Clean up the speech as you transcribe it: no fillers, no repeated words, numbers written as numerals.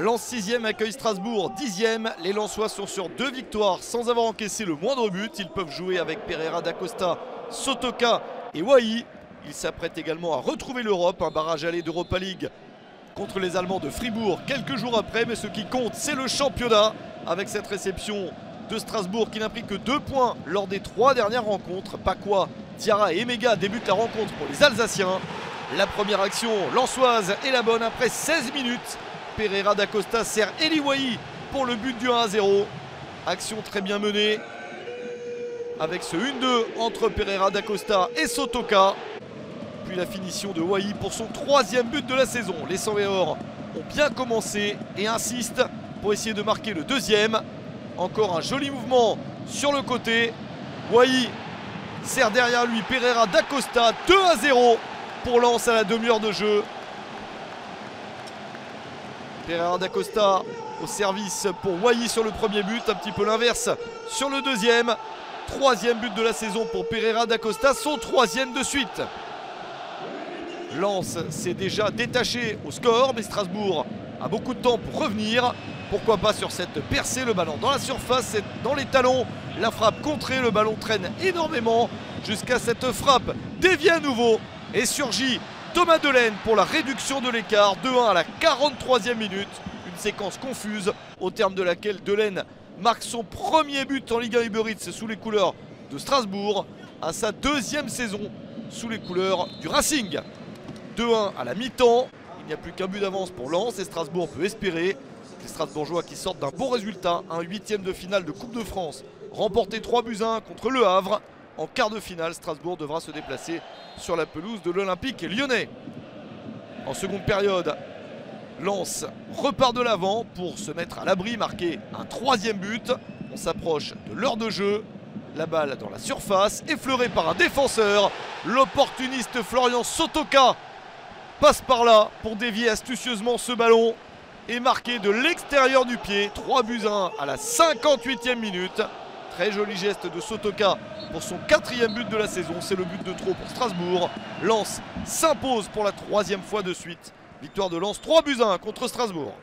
Lens 6e accueille Strasbourg 10e. Les Lensois sont sur 2 victoires sans avoir encaissé le moindre but. Ils peuvent jouer avec Pereira da Costa, Sotoka et Wai. Ils s'apprêtent également à retrouver l'Europe, un barrage aller d'Europa League contre les Allemands de Fribourg quelques jours après. Mais ce qui compte, c'est le championnat avec cette réception de Strasbourg qui n'a pris que 2 points lors des 3 dernières rencontres. Pakwa, Diarra et Emega débutent la rencontre pour les Alsaciens. La première action lensoise est la bonne après 16 minutes. Pereira da Costa sert Eli Wai pour le but du 1-0. Action très bien menée avec ce 1-2 entre Pereira da Costa et Sotoka. Puis la finition de Wai pour son 3e but de la saison. Les 100 et or ont bien commencé et insistent pour essayer de marquer le 2e. Encore un joli mouvement sur le côté. Wai sert derrière lui Pereira da Costa. 2-0 pour Lens à la demi-heure de jeu. Pereira da Costa au service pour Wai sur le premier but. Un petit peu l'inverse sur le deuxième. 3e but de la saison pour Pereira da Costa. Son 3e de suite. Lens s'est déjà détaché au score, mais Strasbourg a beaucoup de temps pour revenir. Pourquoi pas sur cette percée, le ballon dans la surface, c'est dans les talons. La frappe contrée, le ballon traîne énormément jusqu'à cette frappe déviée à nouveau. Et surgit Thomas Delaine pour la réduction de l'écart. 2-1 à la 43e minute. Une séquence confuse au terme de laquelle Delaine marque son premier but en Ligue 1 Uber Eats sous les couleurs de Strasbourg à sa 2e saison sous les couleurs du Racing. 2-1 à la mi-temps. Il n'y a plus qu'un but d'avance pour Lens et Strasbourg peut espérer. Les Strasbourgeois qui sortent d'un bon résultat, un 8e de finale de Coupe de France, remporté 3-1 contre Le Havre. En quart de finale, Strasbourg devra se déplacer sur la pelouse de l'Olympique lyonnais. En seconde période, Lens repart de l'avant pour se mettre à l'abri, marquer un 3e but. On s'approche de l'heure de jeu. La balle dans la surface, effleurée par un défenseur. L'opportuniste Florian Sotoka passe par là pour dévier astucieusement ce ballon et marquer de l'extérieur du pied. 3-1 à la 58e minute. Très joli geste de Sotoka pour son 4e but de la saison. C'est le but de trop pour Strasbourg. Lens s'impose pour la 3e fois de suite. Victoire de Lens 3-1 contre Strasbourg.